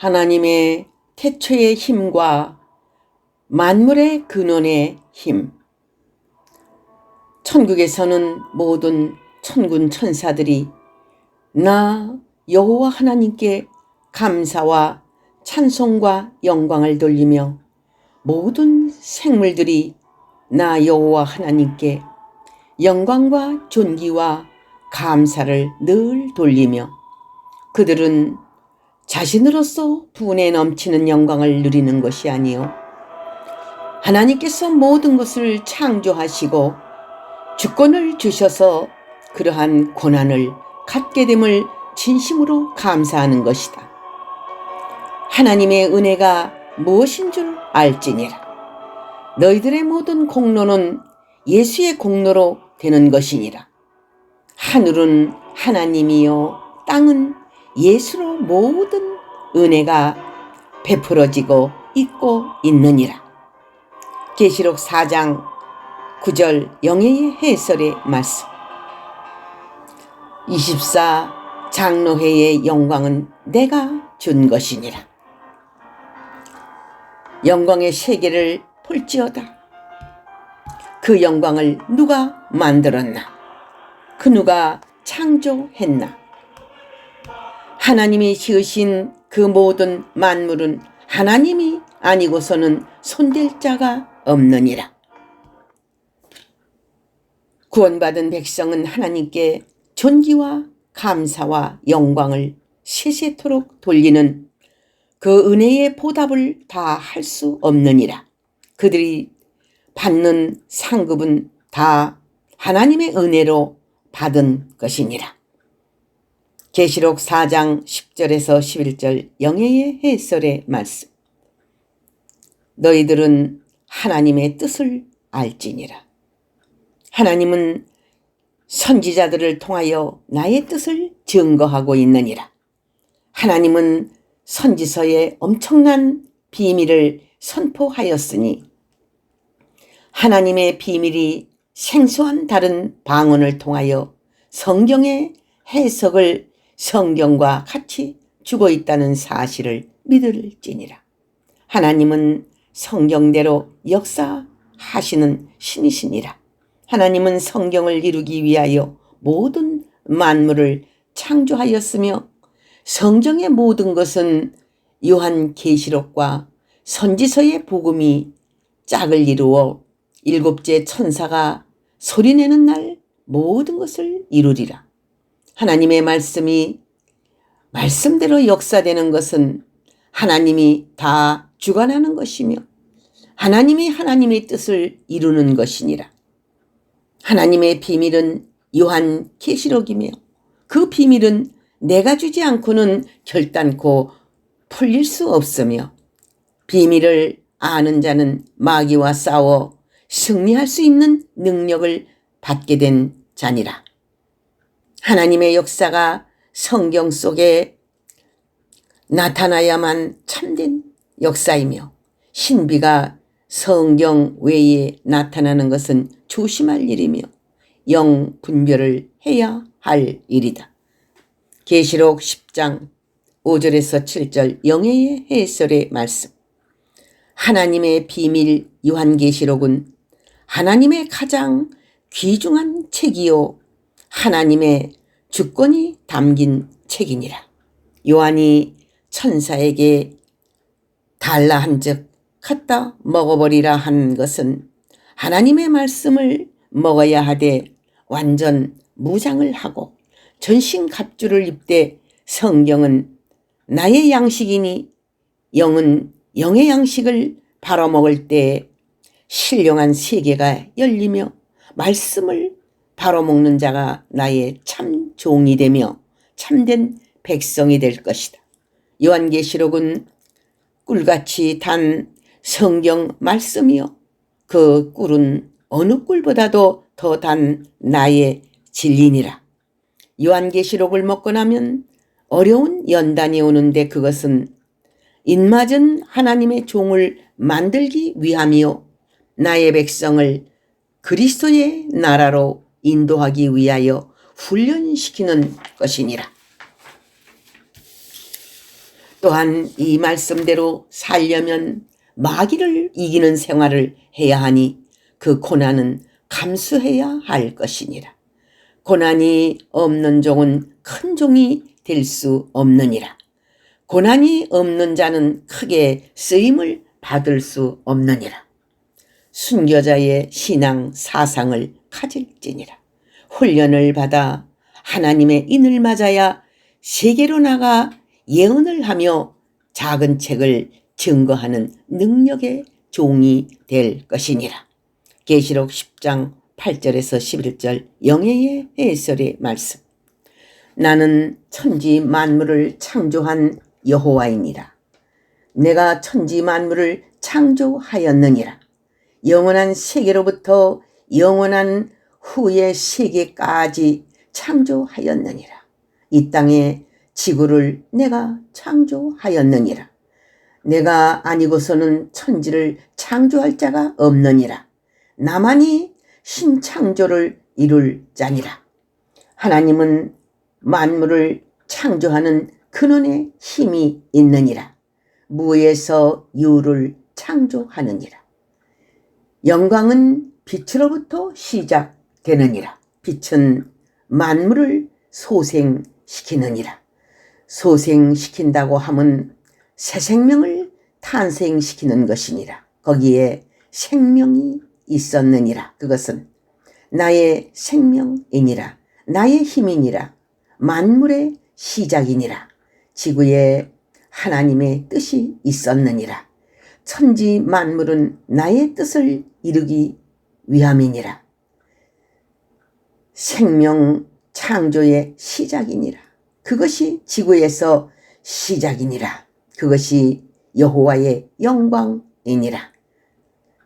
하나님의 태초의 힘과 만물의 근원의 힘. 천국에서는 모든 천군 천사들이 나 여호와 하나님께 감사와 찬송과 영광을 돌리며 모든 생물들이 나 여호와 하나님께 영광과 존귀와 감사를 늘 돌리며 그들은 자신으로서 분에 넘치는 영광을 누리는 것이 아니요 하나님께서 모든 것을 창조하시고 주권을 주셔서 그러한 권한을 갖게 됨을 진심으로 감사하는 것이다. 하나님의 은혜가 무엇인 줄 알지니라. 너희들의 모든 공로는 예수의 공로로 되는 것이니라. 하늘은 하나님이요 땅은 예수로 모든 은혜가 베풀어지고 있고 있느니라. 계시록 4장 9절 영예의 해설의 말씀. 24 장로회의 영광은 내가 준 것이니라. 영광의 세계를 볼지어다. 그 영광을 누가 만들었나? 그 누가 창조했나? 하나님이 지으신 그 모든 만물은 하나님이 아니고서는 손댈 자가 없느니라. 구원받은 백성은 하나님께 존귀와 감사와 영광을 세세토록 돌리는 그 은혜의 보답을 다 할 수 없느니라. 그들이 받는 상급은 다 하나님의 은혜로 받은 것이니라. 계시록 4장 10절에서 11절 영예의 해설의 말씀. 너희들은 하나님의 뜻을 알지니라. 하나님은 선지자들을 통하여 나의 뜻을 증거하고 있느니라. 하나님은 선지서에 엄청난 비밀을 선포하였으니 하나님의 비밀이 생소한 다른 방언을 통하여 성경의 해석을 성경과 같이 주고 있다는 사실을 믿을지니라. 하나님은 성경대로 역사하시는 신이시니라. 하나님은 성경을 이루기 위하여 모든 만물을 창조하였으며 성경의 모든 것은 요한계시록과 선지서의 복음이 짝을 이루어 일곱째 천사가 소리내는 날 모든 것을 이루리라. 하나님의 말씀이 말씀대로 역사되는 것은 하나님이 다 주관하는 것이며 하나님이 하나님의 뜻을 이루는 것이니라. 하나님의 비밀은 요한계시록이며 그 비밀은 내가 주지 않고는 결단코 풀릴 수 없으며 비밀을 아는 자는 마귀와 싸워 승리할 수 있는 능력을 받게 된 자니라. 하나님의 역사가 성경 속에 나타나야만 참된 역사이며 신비가 성경 외에 나타나는 것은 조심할 일이며 영 분별을 해야 할 일이다. 계시록 10장 5절에서 7절 영예의 해설의 말씀. 하나님의 비밀 요한계시록은 하나님의 가장 귀중한 책이요 하나님의 주권이 담긴 책이니라. 요한이 천사에게 달라 한즉 갖다 먹어버리라 한 것은 하나님의 말씀을 먹어야 하되 완전 무장을 하고 전신갑주를 입되 성경은 나의 양식이니 영은 영의 양식을 바로먹을 때에 신령한 세계가 열리며 말씀을 바로먹는 자가 나의 참 종이 되며 참된 백성이 될 것이다. 요한계시록은 꿀같이 단 성경 말씀이요 그 꿀은 어느 꿀보다도 더 단 나의 진리니라. 요한계시록을 먹고 나면 어려운 연단이 오는데 그것은 인맞은 하나님의 종을 만들기 위함이요 나의 백성을 그리스도의 나라로 인도하기 위하여 훈련시키는 것이니라. 또한 이 말씀대로 살려면 마귀를 이기는 생활을 해야 하니 그 고난은 감수해야 할 것이니라. 고난이 없는 종은 큰 종이 될 수 없느니라. 고난이 없는 자는 크게 쓰임을 받을 수 없느니라. 순교자의 신앙 사상을 가질지니라. 훈련을 받아 하나님의 인을 맞아야 세계로 나가 예언을 하며 작은 책을 증거하는 능력의 종이 될 것이니라. 계시록 10장 8절에서 11절 영예의 해설의 말씀. 나는 천지 만물을 창조한 여호와이니라. 내가 천지 만물을 창조하였느니라. 영원한 세계로부터 영원한 후의 세계까지 창조하였느니라. 이 땅에 지구를 내가 창조하였느니라. 내가 아니고서는 천지를 창조할 자가 없느니라. 나만이 신창조를 이룰 자니라. 하나님은 만물을 창조하는 근원의 힘이 있느니라. 무에서 유를 창조하느니라. 영광은 빛으로부터 시작되느니라. 빛은 만물을 소생시키느니라. 소생시킨다고 함은 새 생명을 탄생시키는 것이니라. 거기에 생명이 있었느니라. 그것은 나의 생명이니라. 나의 힘이니라. 만물의 시작이니라. 지구에 하나님의 뜻이 있었느니라. 천지 만물은 나의 뜻을 이루기 위함이니라. 생명 창조의 시작이니라. 그것이 지구에서 시작이니라. 그것이 여호와의 영광이니라.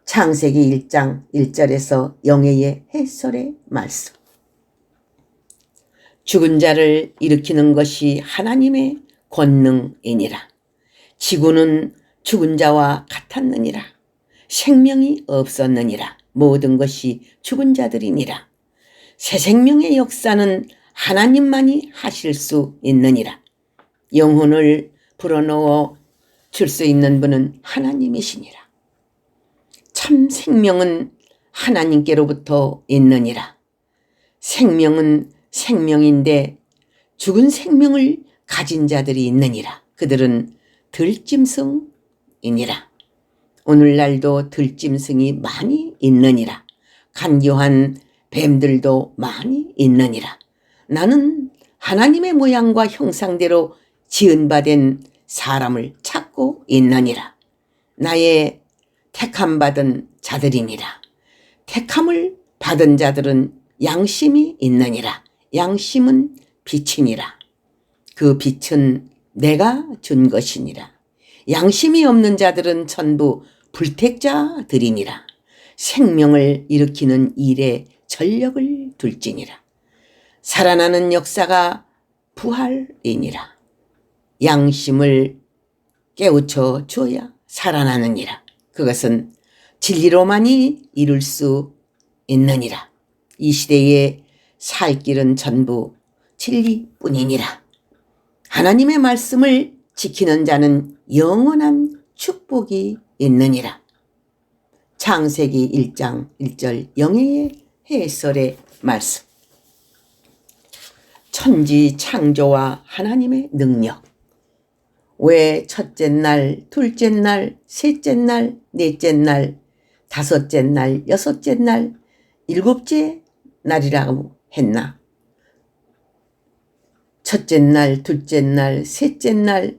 창세기 1장 1절에서 영예의 해설의 말씀. 죽은 자를 일으키는 것이 하나님의 권능이니라. 지구는 죽은 자와 같았느니라. 생명이 없었느니라. 모든 것이 죽은 자들이니라. 새 생명의 역사는 하나님만이 하실 수 있느니라. 영혼을 불어넣어 줄 수 있는 분은 하나님이시니라. 참 생명은 하나님께로부터 있느니라. 생명은 생명인데 죽은 생명을 가진 자들이 있느니라. 그들은 들짐승이니라. 오늘날도 들짐승이 많이 있느니라. 간교한 뱀들도 많이 있느니라. 나는 하나님의 모양과 형상대로 지은바된 사람을 찾고 있느니라. 나의 택함받은 자들이니라. 택함을 받은 자들은 양심이 있느니라. 양심은 빛이니라. 그 빛은 내가 준 것이니라. 양심이 없는 자들은 전부 불택자들이니라. 생명을 일으키는 일에 전력을 둘지니라. 살아나는 역사가 부활이니라. 양심을 깨우쳐 주어야 살아나느니라. 그것은 진리로만이 이룰 수 있느니라. 이 시대에 살 길은 전부 진리뿐이니라. 하나님의 말씀을 지키는 자는 영원한 축복이 있느니라. 창세기 1장 1절 영예의 해설의 말씀. 천지 창조와 하나님의 능력. 왜 첫째 날, 둘째 날, 셋째 날, 넷째 날, 다섯째 날, 여섯째 날, 일곱째 날이라고 했나? 첫째 날, 둘째 날, 셋째 날,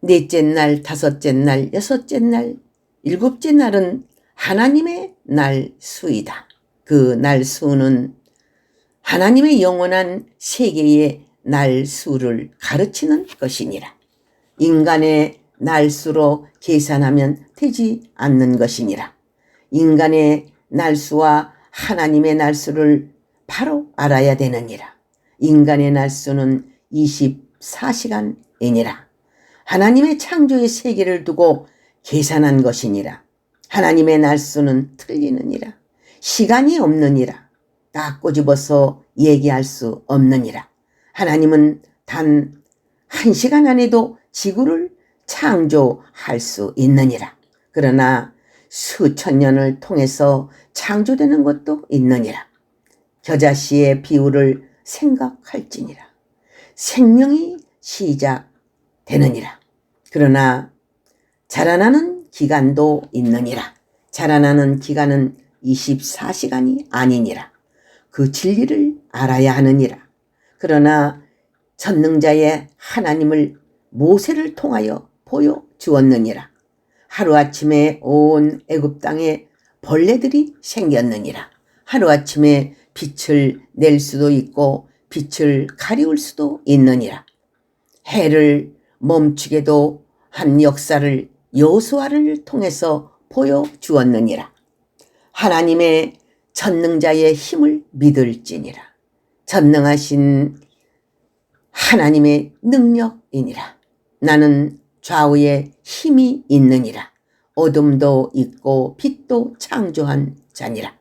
넷째 날, 다섯째 날, 여섯째 날, 일곱째 날은 하나님의 날 수이다. 그 날 수는 하나님의 영원한 세계의 날 수를 가르치는 것이니라. 인간의 날수로 계산하면 되지 않는 것이니라. 인간의 날수와 하나님의 날수를 바로 알아야 되느니라. 인간의 날수는 24시간이니라. 하나님의 창조의 세계를 두고 계산한 것이니라. 하나님의 날수는 틀리느니라. 시간이 없느니라. 다 꼬집어서 얘기할 수 없느니라. 하나님은 단 1시간 안에도 지구를 창조할 수 있느니라. 그러나 수천 년을 통해서 창조되는 것도 있느니라. 겨자씨의 비유를 생각할지니라. 생명이 시작되느니라. 그러나 자라나는 기간도 있느니라. 자라나는 기간은 24시간이 아니니라. 그 진리를 알아야 하느니라. 그러나 전능자의 하나님을 모세를 통하여 보여주었느니라. 하루아침에 온 애굽 땅에 벌레들이 생겼느니라. 하루아침에 빛을 낼 수도 있고 빛을 가리울 수도 있느니라. 해를 멈추게도 한 역사를 여호수아를 통해서 보여주었느니라. 하나님의 전능자의 힘을 믿을지니라. 전능하신 하나님의 능력이니라. 나는 좌우에 힘이 있느니라. 어둠도 있고 빛도 창조한 자니라.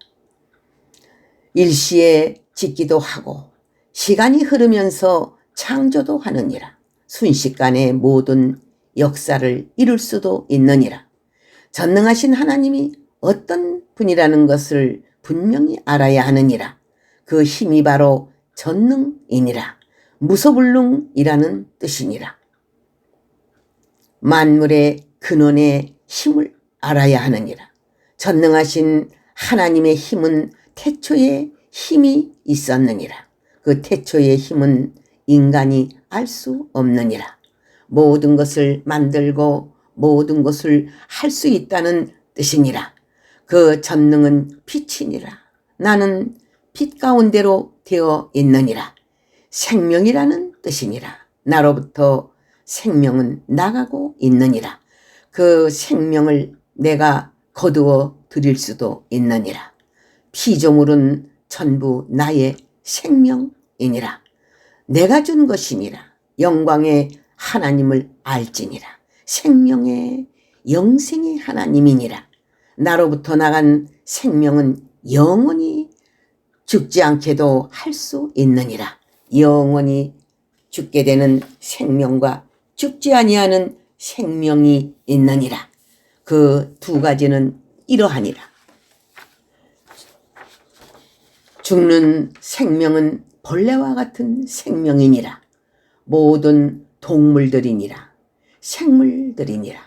일시에 짓기도 하고 시간이 흐르면서 창조도 하느니라. 순식간에 모든 역사를 이룰 수도 있느니라. 전능하신 하나님이 어떤 분이라는 것을 분명히 알아야 하느니라. 그 힘이 바로 전능이니라. 무소불능이라는 뜻이니라. 만물의 근원의 힘을 알아야 하느니라. 전능하신 하나님의 힘은 태초에 힘이 있었느니라. 그 태초의 힘은 인간이 알 수 없느니라. 모든 것을 만들고 모든 것을 할 수 있다는 뜻이니라. 그 전능은 빛이니라. 나는 빛 가운데로 되어 있느니라. 생명이라는 뜻이니라. 나로부터 생명은 나가고 있느니라. 그 생명을 내가 거두어 드릴 수도 있느니라. 피조물은 전부 나의 생명이니라. 내가 준 것이니라. 영광의 하나님을 알지니라. 생명의 영생의 하나님이니라. 나로부터 나간 생명은 영원히 죽지 않게도 할 수 있느니라. 영원히 죽게 되는 생명과 죽지 아니하는 생명이 있느니라. 그 두 가지는 이러하니라. 죽는 생명은 벌레와 같은 생명이니라. 모든 동물들이니라. 생물들이니라.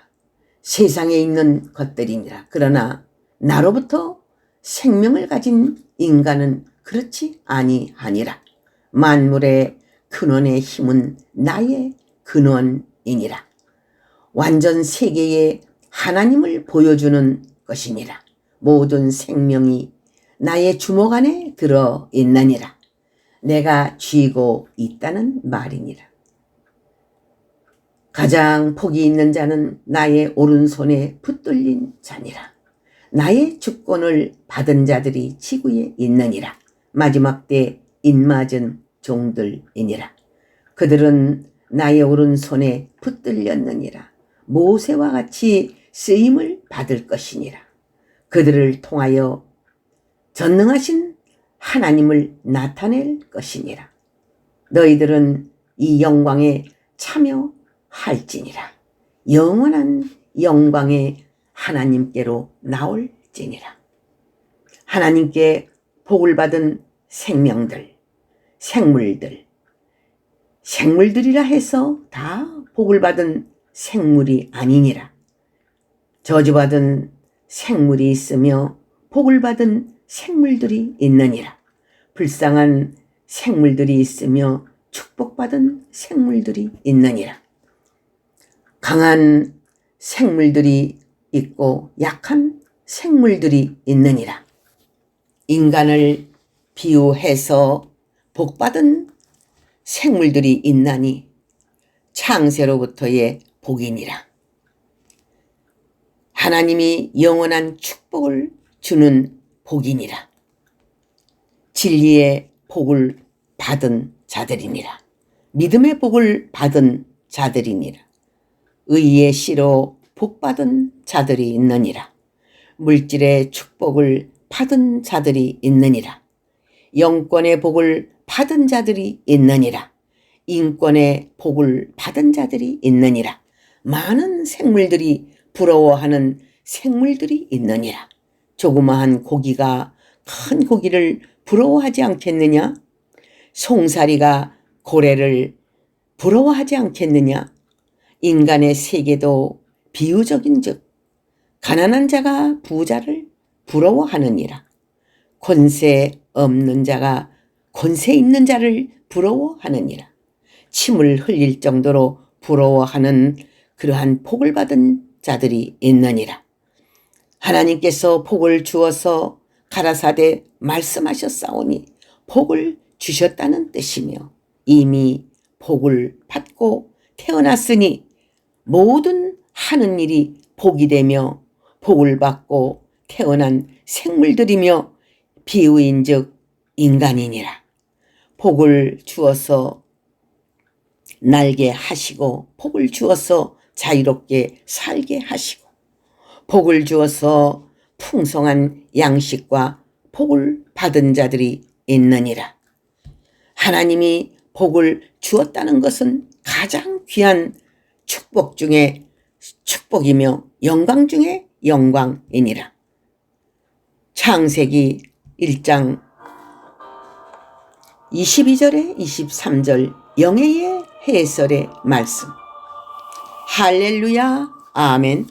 세상에 있는 것들이니라. 그러나 나로부터 생명을 가진 인간은 그렇지 아니하니라. 만물의 근원의 힘은 나의 근원이니라. 완전 세계에 하나님을 보여주는 것이니라. 모든 생명이 나의 주먹 안에 들어 있느니라. 내가 쥐고 있다는 말이니라. 가장 복이 있는 자는 나의 오른손에 붙들린 자니라. 나의 주권을 받은 자들이 지구에 있느니라. 마지막 때 인맞은 종들이니라. 그들은 나의 오른손에 붙들렸느니라. 모세와 같이 쓰임을 받을 것이니라. 그들을 통하여 전능하신 하나님을 나타낼 것이니라. 너희들은 이 영광에 참여할지니라. 영원한 영광의 하나님께로 나올지니라. 하나님께 복을 받은 생명들, 생물들이라 해서 다 복을 받은 생물이 아니니라. 저주받은 생물이 있으며 복을 받은 생물들이 있느니라. 불쌍한 생물들이 있으며 축복받은 생물들이 있느니라. 강한 생물들이 있고 약한 생물들이 있느니라. 인간을 비유해서 복받은 생물들이 있나니 창세로부터의 복이니라. 하나님이 영원한 축복을 주는 복이니라. 진리의 복을 받은 자들이니라. 믿음의 복을 받은 자들이니라. 의의 씨로 복받은 자들이 있느니라. 물질의 축복을 받은 자들이 있느니라. 영권의 복을 받은 자들이 있느니라. 인권의 복을 받은 자들이 있느니라. 많은 생물들이 부러워하는 생물들이 있느니라. 조그마한 고기가 큰 고기를 부러워하지 않겠느냐? 송사리가 고래를 부러워하지 않겠느냐? 인간의 세계도 비유적인즉 가난한 자가 부자를 부러워하느니라. 권세 없는 자가 권세 있는 자를 부러워하느니라. 침을 흘릴 정도로 부러워하는 그러한 복을 받은 자들이 있느니라. 하나님께서 복을 주어서 가라사대 말씀하셨사오니 복을 주셨다는 뜻이며 이미 복을 받고 태어났으니 모든 하는 일이 복이 되며 복을 받고 태어난 생물들이며 비유인즉 인간이니라. 복을 주어서 날게 하시고 복을 주어서 자유롭게 살게 하시고 복을 주어서 풍성한 양식과 복을 받은 자들이 있느니라. 하나님이 복을 주었다는 것은 가장 귀한 축복 중에 축복이며 영광 중에 영광이니라. 창세기 1장 22절에 23절 영예의 해설의 말씀. 할렐루야 아멘.